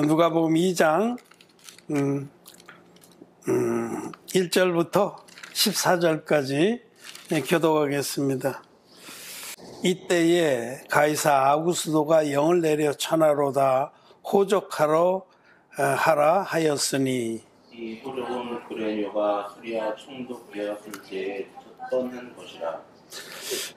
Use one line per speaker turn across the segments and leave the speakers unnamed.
누가복음 2장 1절부터 14절까지 교독하겠습니다. 이때에 가이사 아구스도가 영을 내려 천하로다 호적하러 하라 하였으니,
이 호적은 구레뇨가 수리아 총독되었을 때에 떴던 것이라.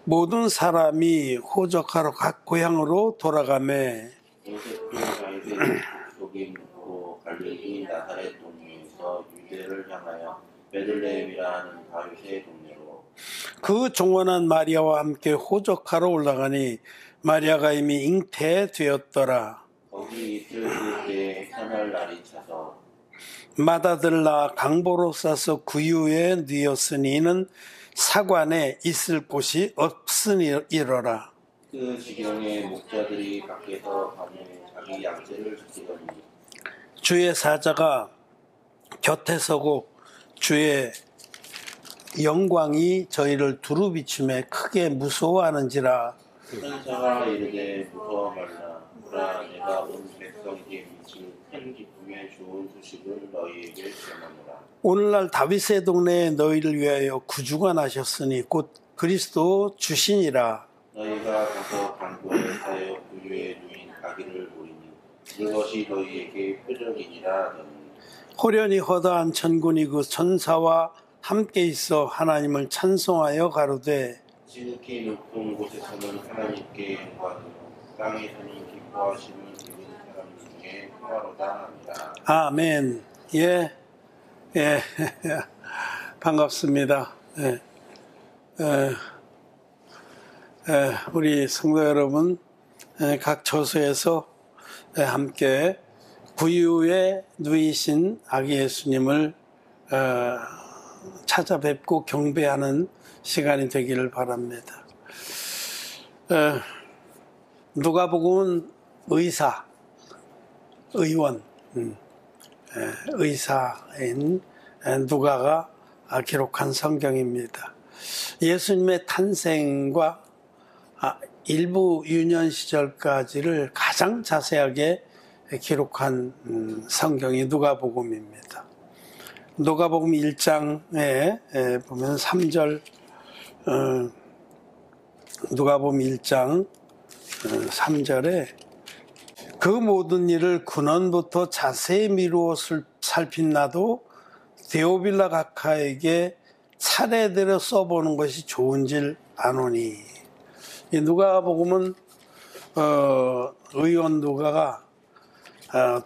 모든 사람이 호적하러 각 고향으로 돌아가매
요셉 가이사의 속임으로 갈릴리 나사렛 동네에서 유대를 향하여 베들레헴이라 하는 다윗의 동네로
그 종원한 마리아와 함께 호적하러 올라가니 마리아가 이미 잉태되었더라.
거기 이틀 있을 때에 해날 날이 차서
마다들라 강보로 싸서 구유에 뉘었으니 이는 사관에 있을 곳이 없으니로라.
그 지경에 목자들이 밖에서 밤에 자기 양떼를 지키더니
주의 사자가 곁에 서고 주의 영광이 저희를 두루 비추매 크게 무서워하는지라.
천사가 이르되 무서워 말라. 보라, 내가 온 백성에게 미칠 큰 기쁨의 좋은 소식을 너희에게 전하노라.
오늘날 다윗의 동네에 너희를 위하여 구주가 나셨으니 곧 그리스도 주시니라.
너희가 가서 강보에 사여 구유에 누인 아기를 보리니 이것이 너희에게 표적이니라 하더니
호련히 허다한 천군이 그 천사와 함께 있어 하나님을 찬송하여 가로되,
지극히 높은 곳에서는 하나님께 영광이요 땅에서는 기뻐하심을 입은 사람 중에 평화로다 합니다.
아멘. 예, 반갑습니다. 우리 성도 여러분, 각 처소에서 함께 구유에 누이신 아기 예수님을 찾아뵙고 경배하는 시간이 되기를 바랍니다. 누가복음은 의원, 의사인 누가가 기록한 성경입니다. 예수님의 탄생과 일부 유년 시절까지를 가장 자세하게 기록한 성경이 누가복음입니다. 누가복음 1장에 보면 3절, 누가복음 1장 3절에 그 모든 일을 근원부터 자세히 미루어 살핀 나도 데오빌라 각하에게 차례대로 써보는 것이 좋은질 아노니. 이 누가복음은 의원 누가가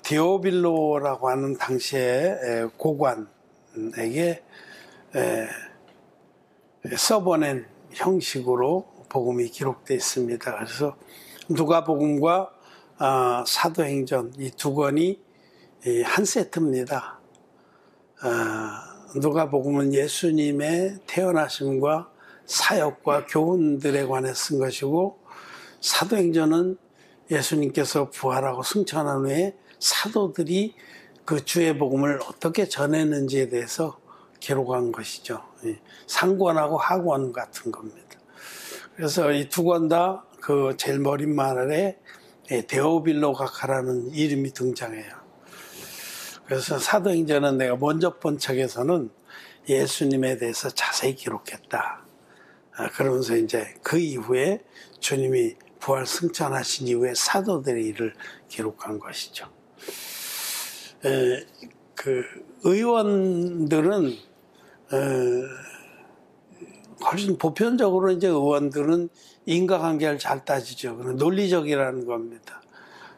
데오빌로라고 하는 당시의 고관에게 써보낸 형식으로 복음이 기록되어 있습니다. 그래서 누가복음과 사도행전 이 두 권이 한 세트입니다. 누가복음은 예수님의 태어나심과 사역과 교훈들에 관해 쓴 것이고, 사도행전은 예수님께서 부활하고 승천한 후에 사도들이 그 주의 복음을 어떻게 전했는지에 대해서 기록한 것이죠. 상권하고 하권 같은 겁니다. 그래서 이 두 권 다 그 제일 머릿말에 데오빌로 각하라는 이름이 등장해요. 그래서 사도행전은 내가 먼저 본 책에서는 예수님에 대해서 자세히 기록했다. 그러면서 이제 그 이후에 주님이 부활 승천하신 이후에 사도들의 일을 기록한 것이죠. 그 의원들은 훨씬 보편적으로 이제 의원들은 인과관계를 잘 따지죠. 논리적이라는 겁니다.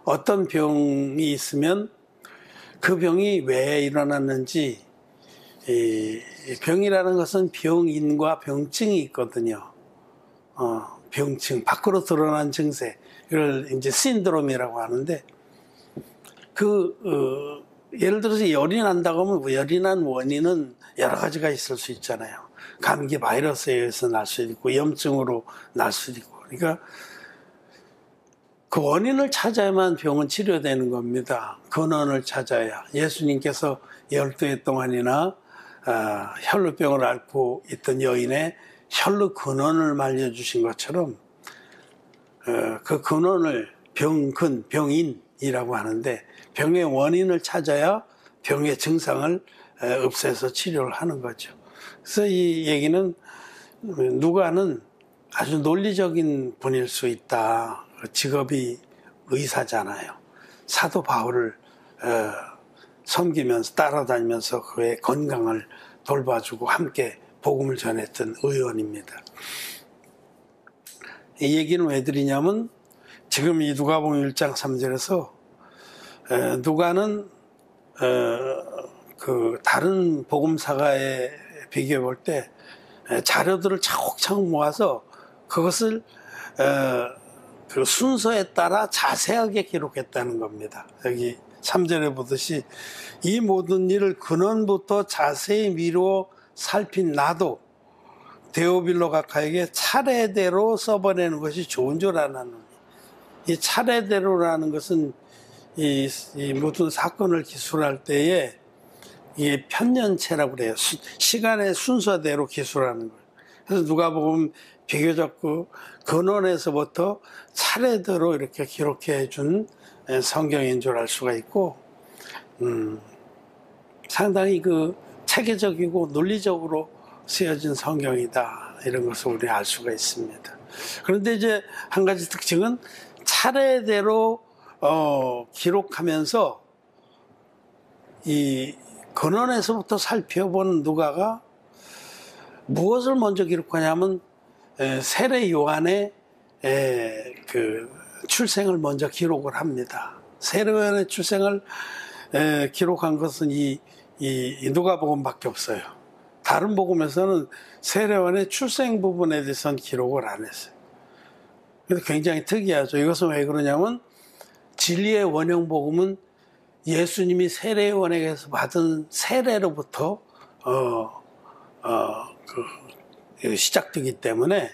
어떤 병이 있으면 그 병이 왜 일어났는지, 병이라는 것은 병인과 병증이 있거든요. 병증, 밖으로 드러난 증세, 이걸 이제 신드롬이라고 하는데, 예를 들어서 열이 난다고 하면 열이 난 원인은 여러 가지가 있을 수 있잖아요. 감기 바이러스에 의해서 날 수도 있고, 염증으로 날 수도 있고. 그러니까 그 원인을 찾아야만 병은 치료되는 겁니다. 근원을 찾아야. 예수님께서 12해 동안이나 혈루병을 앓고 있던 여인의 혈루 근원을 말려주신 것처럼 그 근원을 병인, 원인이라고 하는데 병의 원인을 찾아야 병의 증상을 없애서 치료를 하는 거죠. 그래서 이 얘기는 누가는 아주 논리적인 분일 수 있다. 직업이 의사잖아요. 사도 바울을 섬기면서 따라다니면서 그의 건강을 돌봐주고 함께 복음을 전했던 의원입니다. 이 얘기는 왜 드리냐면 지금 이 누가복음 1장 3절에서 누가는 그 다른 복음사가에 비교해 볼 때 자료들을 차곡차곡 모아서 그것을 그 순서에 따라 자세하게 기록했다는 겁니다. 여기 3절에 보듯이 이 모든 일을 근원부터 자세히 미루어 살핀 나도 데오빌로 각하에게 차례대로 써보내는 것이 좋은 줄 아나노니. 이 차례대로라는 것은 이 모든 사건을 기술할 때에 이 편년체라고 그래요. 시간의 순서대로 기술하는 거예요. 그래서 누가복음 비교적 그 근원에서부터 차례대로 이렇게 기록해 준 성경인 줄 알 수가 있고, 상당히 그 체계적이고 논리적으로 쓰여진 성경이다. 이런 것을 우리 알 수가 있습니다. 그런데 이제 한 가지 특징은 차례대로 기록하면서 이 근원에서부터 살펴본 누가가 무엇을 먼저 기록하냐면 세례 요한의 그 출생을 먼저 기록을 합니다. 세례 요한의 출생을 기록한 것은 이 누가복음밖에 없어요. 다른 복음에서는 세례 요한의 출생 부분에 대해서는 기록을 안 했어요. 그래서 굉장히 특이하죠. 이것은 왜 그러냐면 진리의 원형 복음은 예수님이 세례 요한에게서 받은 세례로부터 시작되기 때문에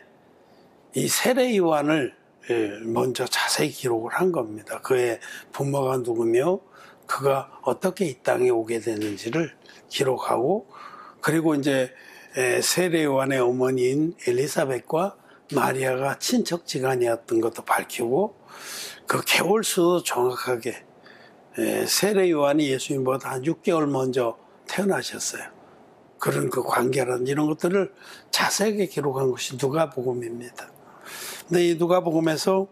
이 세례 요한을 먼저 자세히 기록을 한 겁니다. 그의 부모가 누구며 그가 어떻게 이 땅에 오게 됐는지를 기록하고, 그리고 이제 세례 요한의 어머니인 엘리사벳과 마리아가 친척지간이었던 것도 밝히고, 그 개월수도 정확하게 세례 요한이 예수님보다 한 6개월 먼저 태어나셨어요. 그런 그 관계라든지 이런 것들을 자세하게 기록한 것이 누가복음입니다. 근데 이 누가복음에서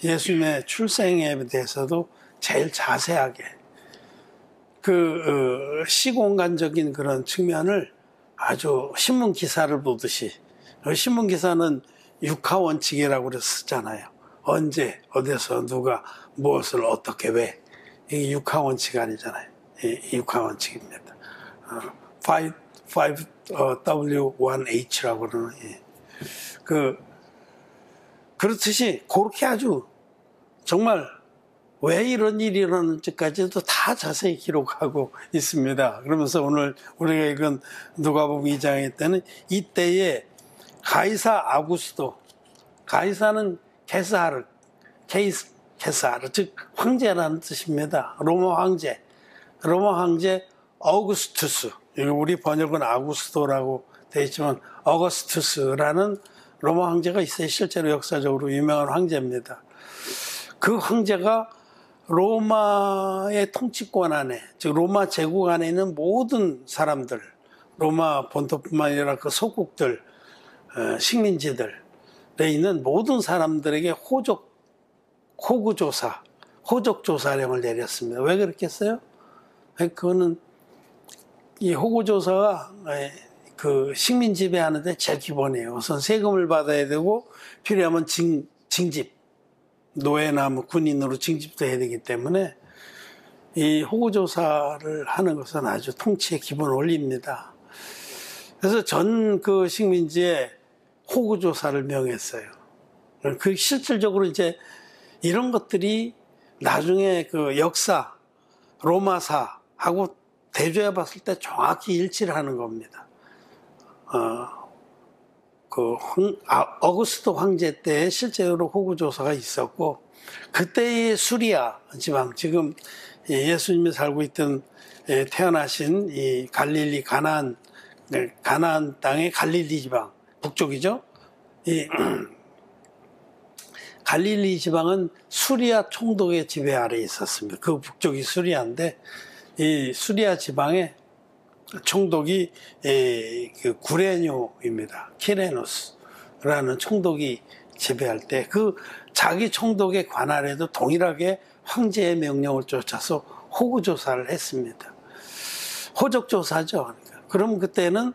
예수님의 출생에 대해서도 제일 자세하게 그 시공간적인 그런 측면을 아주 신문 기사를 보듯이, 신문 기사는 육하원칙이라고 그래서 쓰잖아요. 언제, 어디서, 누가, 무엇을, 어떻게, 왜. 이게 육하원칙 아니잖아요. 이 육하원칙입니다. 5W1H라고 그러는, 그렇듯이 그렇게 아주 정말 왜 이런 일이 일어났는지까지도 다 자세히 기록하고 있습니다. 그러면서 오늘 우리가 읽은 누가복음 2장일 때는 이때에 가이사 아구스도, 가이사는 게사르, 즉 황제라는 뜻입니다. 로마 황제 어구스투스, 우리 번역은 아구스토라고 되어 있지만 어거스투스라는 로마 황제가 있어요. 실제로 역사적으로 유명한 황제입니다. 그 황제가 로마의 통치권 안에, 즉 로마 제국 안에 있는 모든 사람들, 로마 본토뿐만 아니라 그 속국들, 식민지들에 있는 모든 사람들에게 호적조사령을 내렸습니다. 왜 그렇겠어요? 그거는 이 호구조사가 그 식민 지배하는데 제일 기본이에요. 우선 세금을 받아야 되고 필요하면 징집, 노예나 뭐 군인으로 징집도 해야 되기 때문에 이 호구조사를 하는 것은 아주 통치의 기본 원리입니다. 그래서 전 그 식민지에 호구조사를 명했어요. 그 실질적으로 이제 이런 것들이 나중에 그 역사, 로마사하고 대조해 봤을 때 정확히 일치를 하는 겁니다. 어구스토 황제 때 실제로 호구조사가 있었고, 그때의 수리아 지방, 지금 예수님이 살고 있던 태어나신 이 갈릴리 가나안 땅의 갈릴리 지방, 북쪽이죠. 이 갈릴리 지방은 수리아 총독의 지배 아래에 있었습니다. 그 북쪽이 수리아인데 이 수리아 지방의 총독이 그 구레뇨입니다. 키레노스라는 총독이 지배할 때 그 자기 총독의 관할에도 동일하게 황제의 명령을 쫓아서 호구 조사를 했습니다. 호적 조사죠. 그럼 그때는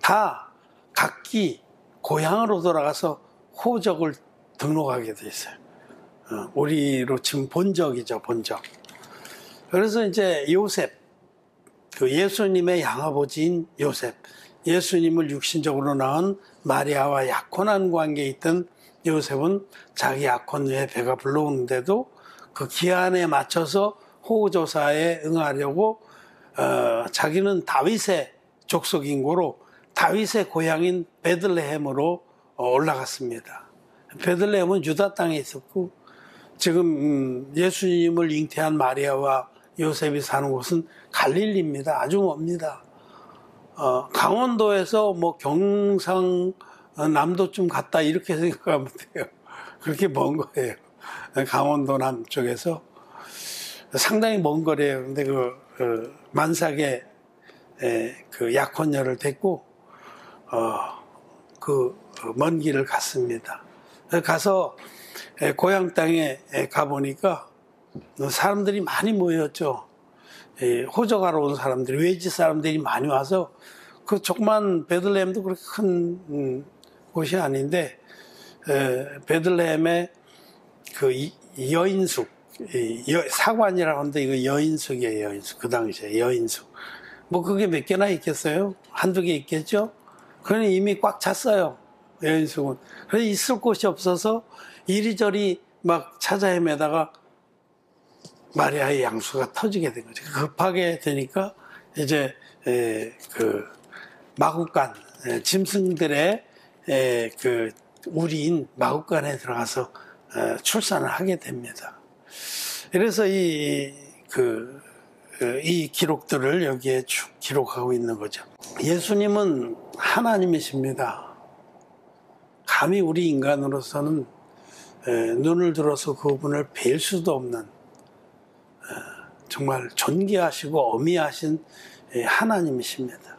다 각기 고향으로 돌아가서 호적을 등록하게 돼 있어요. 우리로 치면 본적이죠, 본적. 그래서 이제 요셉, 그 예수님의 양아버지인 요셉, 예수님을 육신적으로 낳은 마리아와 약혼한 관계에 있던 요셉은 자기 약혼 후에 배가 불러오는데도 그 기한에 맞춰서 호구조사에 응하려고 자기는 다윗의 족속인고로 다윗의 고향인 베들레헴으로 올라갔습니다. 베들레헴은 유다 땅에 있었고 지금 예수님을 잉태한 마리아와 요셉이 사는 곳은 갈릴리입니다. 아주 멉니다. 강원도에서 뭐 경상남도쯤 갔다 이렇게 생각하면 돼요. 그렇게 먼 거예요. 강원도 남쪽에서 상당히 먼 거리예요. 근데 그 만삭의 그 약혼녀를 데리고 그 먼 길을 갔습니다. 가서 고향 땅에 가보니까 사람들이 많이 모였죠. 호적하러 온 사람들이, 외지 사람들이 많이 와서 그 조그만 베들레헴도 그렇게 큰 곳이 아닌데 베들레헴의 그 여인숙, 사관이라고 하는데 이거 여인숙이에요. 여인숙. 그 당시에 여인숙. 뭐 그게 몇 개나 있겠어요? 한두 개 있겠죠? 그러니 이미 꽉 찼어요. 여인숙은. 그래서 있을 곳이 없어서 이리저리 막 찾아 헤매다가 마리아의 양수가 터지게 된 거죠. 급하게 되니까 이제 그 마구간, 짐승들의 그 우리인 마구간에 들어가서 출산을 하게 됩니다. 그래서 이 기록들을 여기에 쭉 기록하고 있는 거죠. 예수님은 하나님이십니다. 감히 우리 인간으로서는 눈을 들어서 그분을 뵐 수도 없는 정말 존귀하시고 어미하신 하나님이십니다.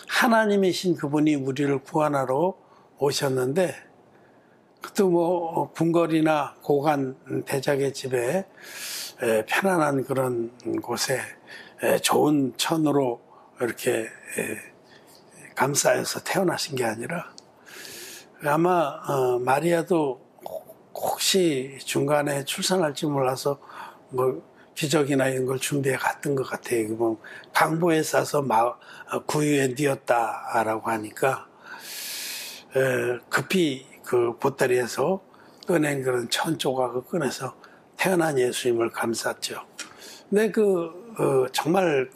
하나님이신 그분이 우리를 구원하러 오셨는데 그것도 뭐 궁궐이나 고관 대작의 집에 편안한 그런 곳에 좋은 천으로 이렇게 감싸여서 태어나신 게 아니라 아마 마리아도 혹시 중간에 출산할지 몰라서 뭐 기저귀나 이런 걸 준비해 갔던 것 같아요. 뭐 강보에 싸서 구유에 뉘었다라고 하니까 급히 그 보따리에서 꺼낸 그런 천 조각을 꺼내서 태어난 예수님을 감쌌죠. 근데 정말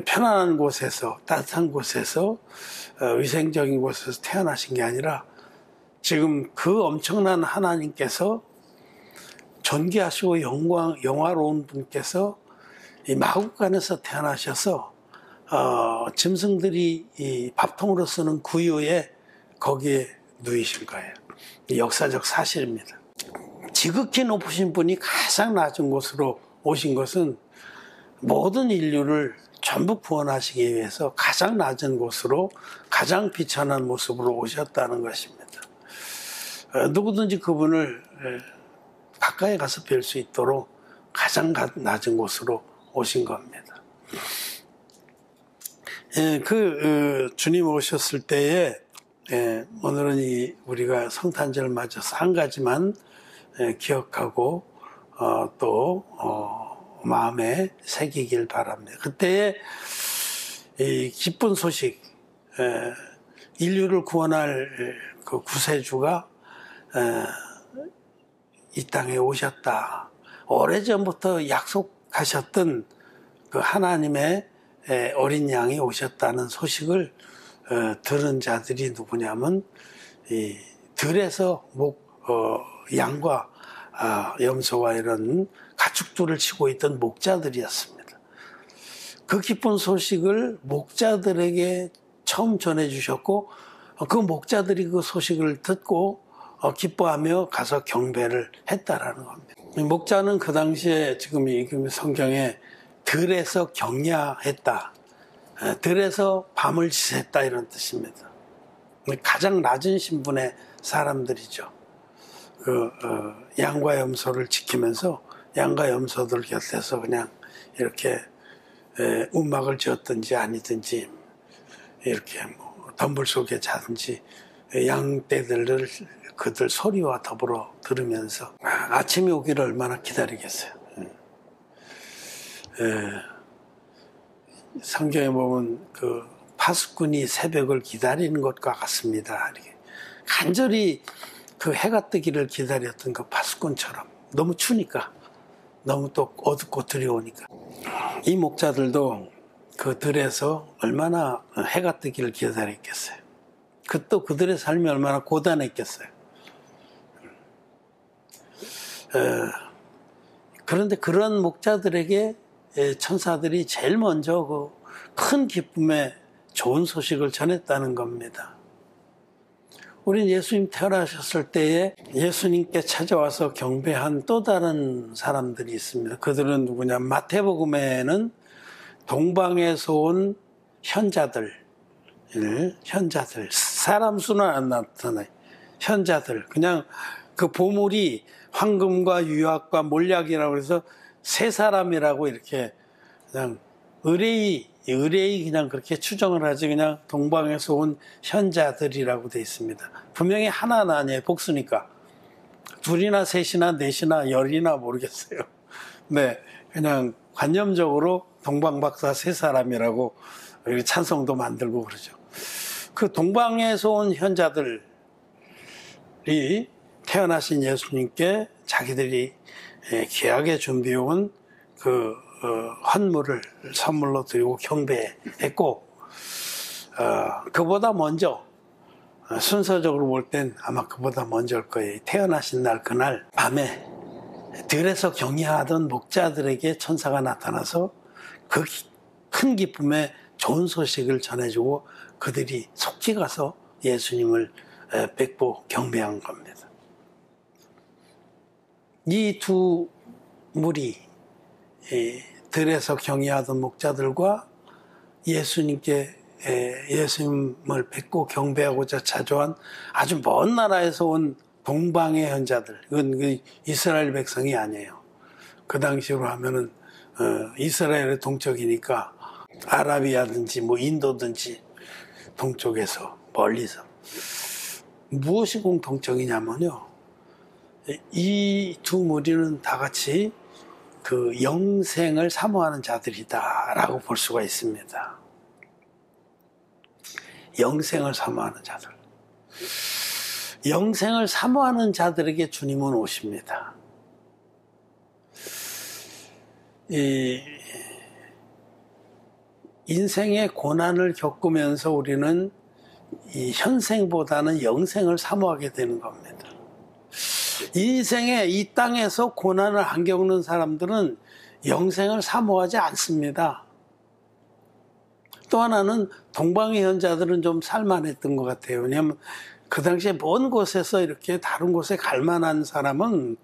편안한 곳에서, 따뜻한 곳에서, 위생적인 곳에서 태어나신 게 아니라 지금 그 엄청난 하나님께서 존귀하시고 영화로운 분께서 이 마구간에서 태어나셔서 짐승들이 이 밥통으로 쓰는 구유에 거기에 누이신 거예요. 역사적 사실입니다. 지극히 높으신 분이 가장 낮은 곳으로 오신 것은 모든 인류를 전부 구원하시기 위해서 가장 낮은 곳으로 가장 비천한 모습으로 오셨다는 것입니다. 누구든지 그분을 가까이 가서 뵐 수 있도록 가장 낮은 곳으로 오신 겁니다. 주님 오셨을 때에 오늘은 우리가 성탄절을 맞아서 한 가지만 기억하고 또 마음에 새기길 바랍니다. 그때의 이 기쁜 소식, 인류를 구원할 그 구세주가 이 땅에 오셨다. 오래전부터 약속하셨던 그 하나님의 어린 양이 오셨다는 소식을 들은 자들이 누구냐면 이 들에서 양과 염소와 이런 가축들을 치고 있던 목자들이었습니다. 그 기쁜 소식을 목자들에게 처음 전해주셨고 그 목자들이 그 소식을 듣고 기뻐하며 가서 경배를 했다라는 겁니다. 목자는 그 당시에 지금 이 성경에 들에서 경야했다, 들에서 밤을 지샜다 이런 뜻입니다. 가장 낮은 신분의 사람들이죠. 양과 염소를 지키면서 양과 염소들 곁에서 그냥 이렇게 움막을 지었든지 아니든지 이렇게 뭐 덤불 속에 자든지 양떼들을 그들 소리와 더불어 들으면서 아침이 오기를 얼마나 기다리겠어요. 성경에 보면 그 파수꾼이 새벽을 기다리는 것과 같습니다. 이렇게 간절히 그 해가 뜨기를 기다렸던 그 파수꾼처럼, 너무 추니까, 너무 또 어둡고 두려우니까. 이 목자들도 그 들에서 얼마나 해가 뜨기를 기다렸겠어요. 또 그들의 삶이 얼마나 고단했겠어요. 그런데 그런 목자들에게 천사들이 제일 먼저 그 큰 기쁨의 좋은 소식을 전했다는 겁니다. 우린 예수님 태어나셨을 때에 예수님께 찾아와서 경배한 또 다른 사람들이 있습니다. 그들은 누구냐? 마태복음에는 동방에서 온 현자들, 사람 수는 안 나타나요. 현자들, 그냥 그 보물이 황금과 유약과 몰약이라고 해서 세 사람이라고 이렇게 그냥 의뢰이 그냥 그렇게 추정을 하지, 그냥 동방에서 온 현자들이라고 되어 있습니다. 분명히 하나는 아니에요. 복수니까. 둘이나 셋이나 넷이나 열이나 모르겠어요. 네, 그냥 관념적으로 동방박사 세 사람이라고 찬송도 만들고 그러죠. 그 동방에서 온 현자들이 태어나신 예수님께 자기들이 귀하게 준비해온 그 헌물을 선물로 드리고 경배했고, 그보다 먼저, 순서적으로 볼 땐 아마 그보다 먼저일 거예요. 태어나신 날 그날 밤에 들에서 경야하던 목자들에게 천사가 나타나서 그 큰 기쁨에 좋은 소식을 전해주고 그들이 속히 가서 예수님을 뵙고 경배한 겁니다. 이 두 무리, 들에서 경야하던 목자들과 예수님을 뵙고 경배하고자 찾아온 아주 먼 나라에서 온 동방의 현자들, 이건 이스라엘 백성이 아니에요. 그 당시로 하면은 이스라엘의 동쪽이니까 아라비아든지 뭐 인도든지 동쪽에서 멀리서. 무엇이 공통적이냐면요, 이 두 무리는 다 같이 그 영생을 사모하는 자들이다라고 볼 수가 있습니다. 영생을 사모하는 자들. 영생을 사모하는 자들에게 주님은 오십니다. 이 인생의 고난을 겪으면서 우리는 이 현생보다는 영생을 사모하게 되는 겁니다. 인생에 이 땅에서 고난을 안 겪는 사람들은 영생을 사모하지 않습니다. 또 하나는 동방의 현자들은 좀 살만했던 것 같아요. 왜냐하면 그 당시에 먼 곳에서 이렇게 다른 곳에 갈 만한 사람은,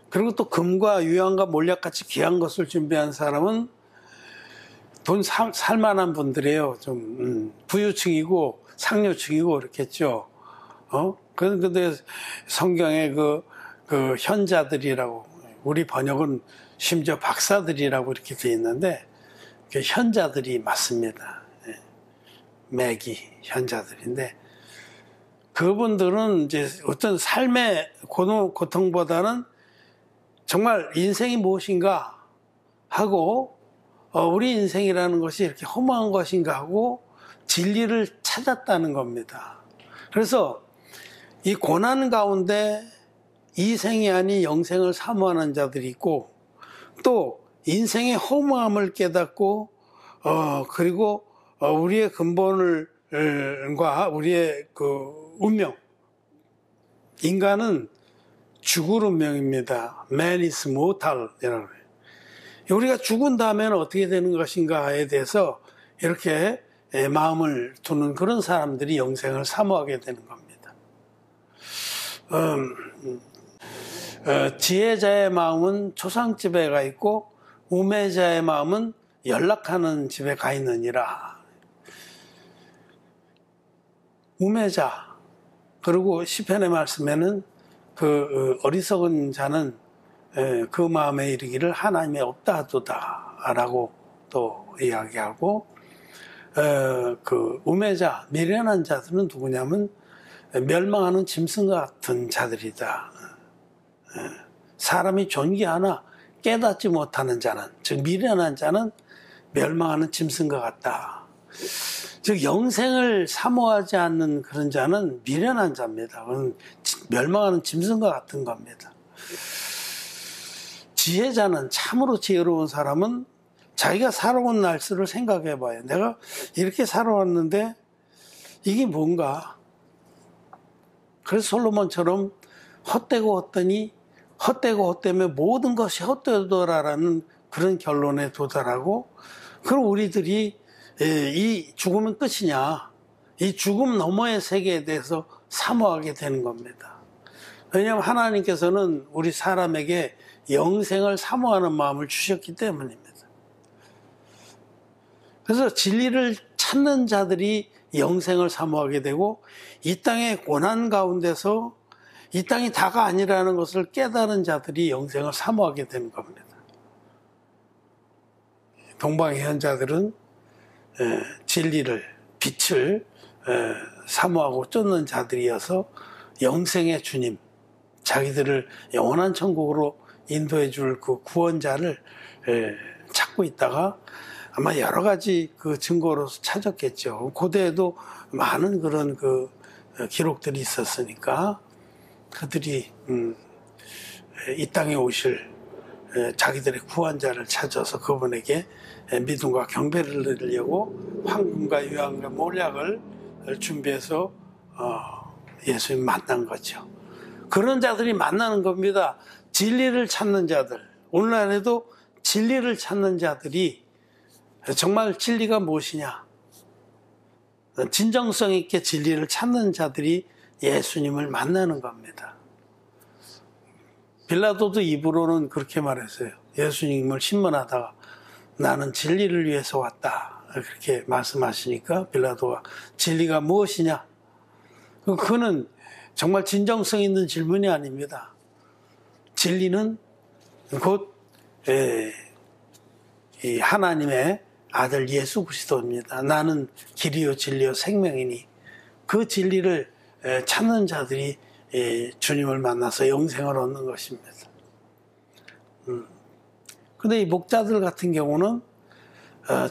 그리고 또 금과 유황과 몰약같이 귀한 것을 준비한 사람은 돈 살만한 분들이에요. 좀 부유층이고 상류층이고 그렇겠죠. 그런데 성경에 그 현자들이라고, 우리 번역은 심지어 박사들이라고 이렇게 되어 있는데 그 현자들이 맞습니다. 매기 현자들인데, 그분들은 이제 어떤 삶의 고통보다는 정말 인생이 무엇인가 하고, 우리 인생이라는 것이 이렇게 허무한 것인가 하고 진리를 찾았다는 겁니다. 그래서 이 고난 가운데 이생이 아닌 영생을 사모하는 자들이 있고, 또 인생의 허무함을 깨닫고 그리고 우리의 근본과 우리의 그 운명, 인간은 죽을 운명입니다. Man is mortal 이라고 해요. 우리가 죽은 다음에는 어떻게 되는 것인가에 대해서 이렇게 마음을 두는 그런 사람들이 영생을 사모하게 되는 겁니다. 지혜자의 마음은 초상집에 가 있고 우매자의 마음은 연락하는 집에 가 있느니라. 우매자, 그리고 시편의 말씀에는 그 어리석은 자는 그 마음에 이르기를 하나님이 없다 하도다 라고 또 이야기하고, 그 우매자, 미련한 자들은 누구냐면 멸망하는 짐승과 같은 자들이다. 사람이 존귀하나 깨닫지 못하는 자는, 즉 미련한 자는 멸망하는 짐승과 같다. 즉 영생을 사모하지 않는 그런 자는 미련한 자입니다. 멸망하는 짐승과 같은 겁니다. 지혜자는, 참으로 지혜로운 사람은 자기가 살아온 날수를 생각해 봐요. 내가 이렇게 살아왔는데 이게 뭔가. 그래서 솔로몬처럼 헛되고 헛되니 헛되고 헛되며 모든 것이 헛되더라라는 그런 결론에 도달하고, 그럼 우리들이 이 죽음은 끝이냐, 이 죽음 너머의 세계에 대해서 사모하게 되는 겁니다. 왜냐하면 하나님께서는 우리 사람에게 영생을 사모하는 마음을 주셨기 때문입니다. 그래서 진리를 찾는 자들이 영생을 사모하게 되고, 이 땅의 고난 가운데서 이 땅이 다가 아니라는 것을 깨달은 자들이 영생을 사모하게 되는 겁니다. 동방의 현자들은 진리를, 빛을 사모하고 쫓는 자들이어서 영생의 주님, 자기들을 영원한 천국으로 인도해 줄 그 구원자를 찾고 있다가 아마 여러 가지 그 증거로서 찾았겠죠. 고대에도 많은 그런 그 기록들이 있었으니까 그들이 이 땅에 오실 자기들의 구원자를 찾아서 그분에게 믿음과 경배를 드리려고 황금과 유황과 몰약을 준비해서 예수님 만난 거죠. 그런 자들이 만나는 겁니다. 진리를 찾는 자들, 오늘날에도 진리를 찾는 자들이, 정말 진리가 무엇이냐, 진정성 있게 진리를 찾는 자들이 예수님을 만나는 겁니다. 빌라도도 입으로는 그렇게 말했어요. 예수님을 신문하다가 나는 진리를 위해서 왔다, 그렇게 말씀하시니까 빌라도가 진리가 무엇이냐, 그거는 정말 진정성 있는 질문이 아닙니다. 진리는 곧 이 하나님의 아들 예수 그리스도입니다. 나는 길이요 진리요 생명이니, 그 진리를 찾는 자들이 주님을 만나서 영생을 얻는 것입니다. 근데 이 목자들 같은 경우는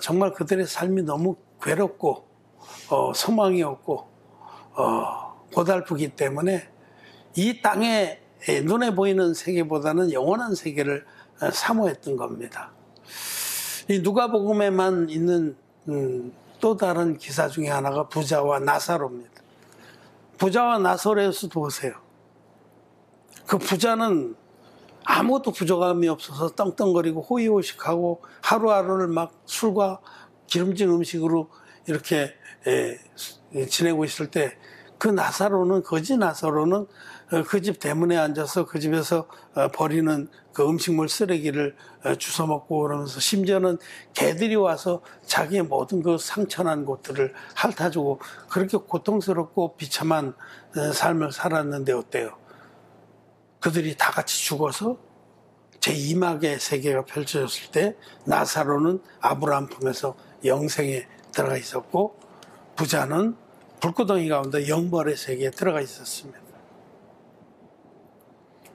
정말 그들의 삶이 너무 괴롭고 소망이 없고 고달프기 때문에 이 땅에 눈에 보이는 세계보다는 영원한 세계를 사모했던 겁니다. 이 누가복음에만 있는 또 다른 기사 중에 하나가 부자와 나사로입니다. 부자와 나사로에서 보세요. 그 부자는 아무것도 부족함이 없어서 떵떵거리고 호의호식하고 하루하루를 막 술과 기름진 음식으로 이렇게 지내고 있을 때, 그 나사로는, 거지 나사로는 그 집 대문에 앉아서 그 집에서 버리는 그 음식물 쓰레기를 주워 먹고, 그러면서 심지어는 개들이 와서 자기의 모든 그 상처난 곳들을 핥아주고 그렇게 고통스럽고 비참한 삶을 살았는데 어때요? 그들이 다 같이 죽어서 제2막의 세계가 펼쳐졌을 때 나사로는 아브라함 품에서 영생에 들어가 있었고, 부자는 불구덩이 가운데 영벌의 세계에 들어가 있었습니다.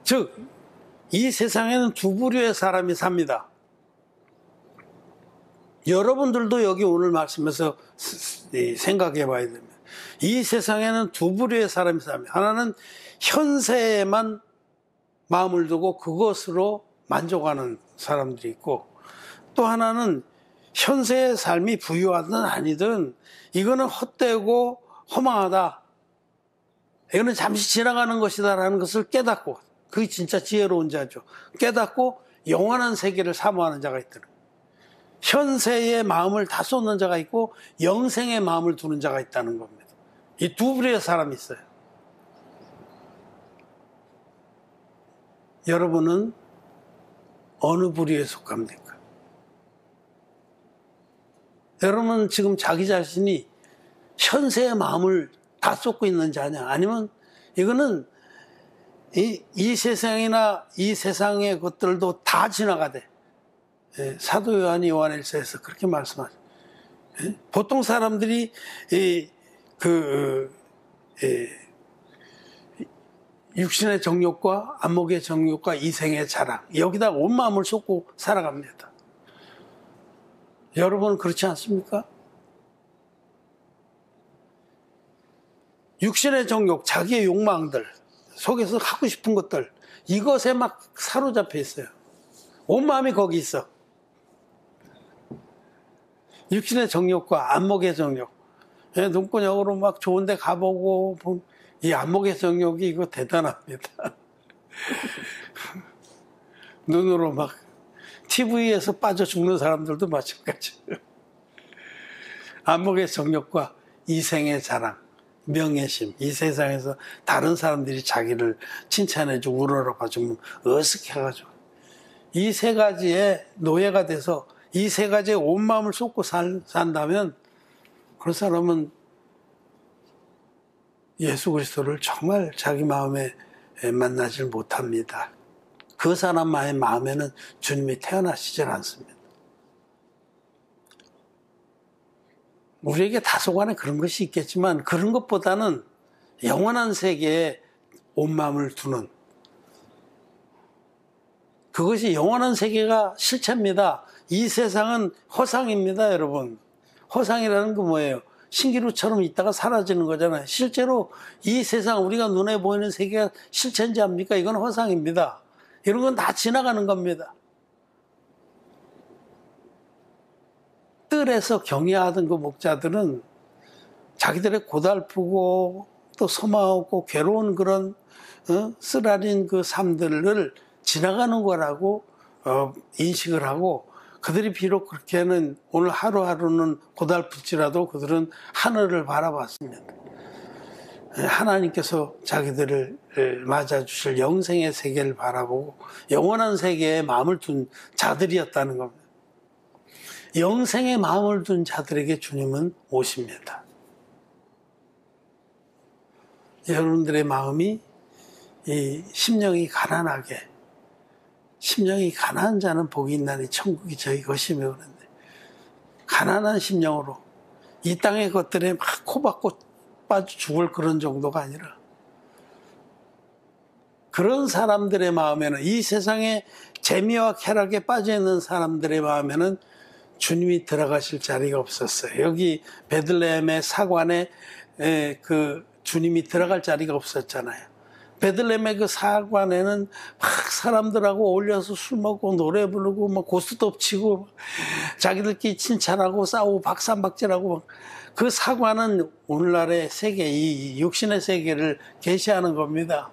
즉, 이 세상에는 두 부류의 사람이 삽니다. 여러분들도 여기 오늘 말씀에서 생각해 봐야 됩니다. 이 세상에는 두 부류의 사람이 삽니다. 하나는 현세에만 마음을 두고 그것으로 만족하는 사람들이 있고, 또 하나는 현세의 삶이 부유하든 아니든 이거는 헛되고 허망하다, 이거는 잠시 지나가는 것이다라는 것을 깨닫고, 그게 진짜 지혜로운 자죠. 깨닫고 영원한 세계를 사모하는 자가 있더라. 현세의 마음을 다 쏟는 자가 있고 영생의 마음을 두는 자가 있다는 겁니다. 이 두 부류의 사람이 있어요. 여러분은 어느 부류에 속합니까? 여러분은 지금 자기 자신이 현세의 마음을 다 쏟고 있는 자냐? 아니면 이거는 이 세상이나 이 세상의 것들도 다 지나가되, 사도 요한이 요한일서에서 그렇게 말씀하죠. 보통 사람들이 육신의 정욕과 안목의 정욕과 이생의 자랑, 여기다 온 마음을 쏟고 살아갑니다. 여러분은 그렇지 않습니까? 육신의 정욕, 자기의 욕망들 속에서 하고 싶은 것들, 이것에 막 사로잡혀 있어요. 온 마음이 거기 있어. 육신의 정욕과 안목의 정욕, 눈구녕으로 막 좋은 데 가보고, 이 안목의 정욕이 이거 대단합니다. 눈으로 막 TV에서 빠져 죽는 사람들도 마찬가지예요. 안목의 정욕과 이생의 자랑, 명예심, 이 세상에서 다른 사람들이 자기를 칭찬해주고 우러러봐주면 어색해가지고 이 세 가지의 노예가 돼서 이 세 가지에 온 마음을 쏟고 산다면 그런 사람은 예수 그리스도를 정말 자기 마음에 만나질 못합니다. 그 사람의 마음에는 주님이 태어나시질 않습니다. 우리에게 다소간에 그런 것이 있겠지만 그런 것보다는 영원한 세계에 온 마음을 두는, 그것이 영원한 세계가 실체입니다. 이 세상은 허상입니다, 여러분. 허상이라는 건 뭐예요? 신기루처럼 있다가 사라지는 거잖아요. 실제로 이 세상, 우리가 눈에 보이는 세계가 실체인지 압니까? 이건 허상입니다. 이런 건 다 지나가는 겁니다. 뜰에서 경야하던 그 목자들은 자기들의 고달프고 또 소망없고 괴로운 그런 쓰라린 그 삶들을 지나가는 거라고 인식을 하고, 그들이 비록 그렇게는 오늘 하루하루는 고달플지라도 그들은 하늘을 바라봤습니다. 하나님께서 자기들을 맞아주실 영생의 세계를 바라보고 영원한 세계에 마음을 둔 자들이었다는 겁니다. 영생의 마음을 둔 자들에게 주님은 오십니다. 여러분들의 마음이 이 심령이 가난하게, 심령이 가난한 자는 복이 있나니 천국이 저희 것이며, 그런데 가난한 심령으로 이 땅의 것들에 막 코박고 빠져 죽을 그런 정도가 아니라, 그런 사람들의 마음에는, 이 세상에 재미와 쾌락에 빠져 있는 사람들의 마음에는 주님이 들어가실 자리가 없었어요. 여기 베들레헴의 사관에 그 주님이 들어갈 자리가 없었잖아요. 베들레헴의 그 사관에는 막 사람들하고 어울려서 술 먹고 노래 부르고 막 고스톱 치고 자기들끼리 칭찬하고 싸우고 박산박질하고, 그 사관은 오늘날의 세계, 이 육신의 세계를 계시하는 겁니다.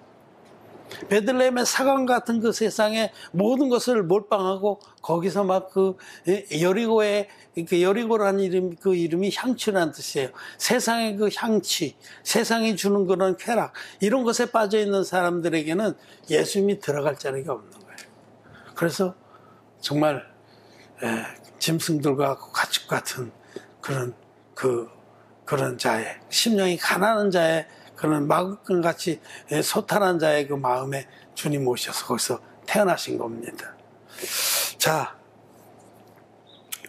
베들레헴의 사관 같은 그 세상에 모든 것을 몰빵하고 거기서 막 그 여리고의 그 여리고라는 이름, 그 이름이 향취라는 뜻이에요. 세상의 그 향취, 세상이 주는 그런 쾌락, 이런 것에 빠져 있는 사람들에게는 예수님이 들어갈 자리가 없는 거예요. 그래서 정말 짐승들과 가축 같은 그런 자의, 심령이 가난한 자의, 그런 마구간같이 소탈한 자의 그 마음에 주님 오셔서 거기서 태어나신 겁니다. 자,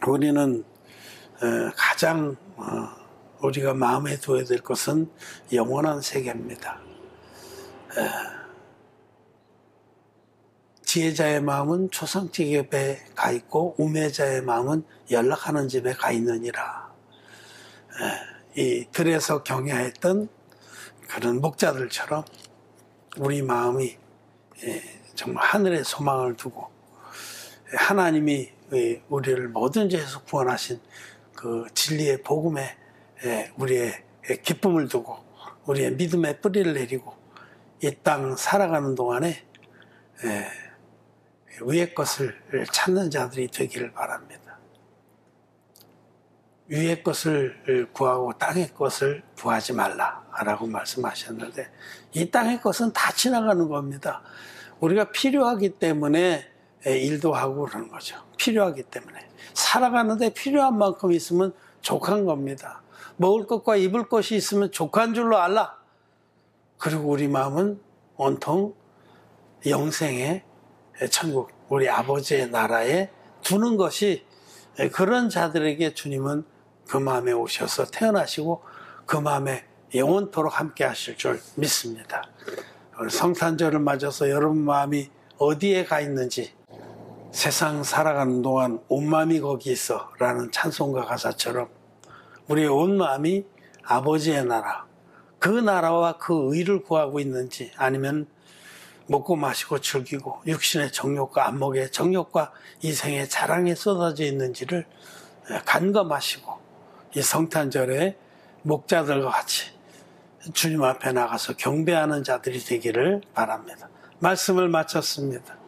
우리는 가장 우리가 마음에 두어야 될 것은 영원한 세계입니다. 지혜자의 마음은 초상집에 가 있고 우매자의 마음은 연락하는 집에 가 있느니라. 이 들에서 경야했던 그런 목자들처럼 우리 마음이 정말 하늘에 소망을 두고 하나님이 우리를 모든 죄에서 구원하신 그 진리의 복음에 우리의 기쁨을 두고 우리의 믿음의 뿌리를 내리고 이 땅 살아가는 동안에 위의 것을 찾는 자들이 되기를 바랍니다. 위의 것을 구하고 땅의 것을 구하지 말라라고 말씀하셨는데, 이 땅의 것은 다 지나가는 겁니다. 우리가 필요하기 때문에 일도 하고 그러는 거죠. 필요하기 때문에. 살아가는데 필요한 만큼 있으면 족한 겁니다. 먹을 것과 입을 것이 있으면 족한 줄로 알라. 그리고 우리 마음은 온통 영생의 천국, 우리 아버지의 나라에 두는 것이, 그런 자들에게 주님은 그 마음에 오셔서 태어나시고 그 마음에 영원토록 함께 하실 줄 믿습니다. 성탄절을 맞아서 여러분 마음이 어디에 가 있는지, 세상 살아가는 동안 온 마음이 거기 있어 라는 찬송가 가사처럼 우리의 온 마음이 아버지의 나라, 그 나라와 그 의를 구하고 있는지, 아니면 먹고 마시고 즐기고 육신의 정욕과 안목의 정욕과 이생의 자랑에 쏟아져 있는지를 간검하시고 이 성탄절에 목자들과 같이 주님 앞에 나가서 경배하는 자들이 되기를 바랍니다. 말씀을 마쳤습니다.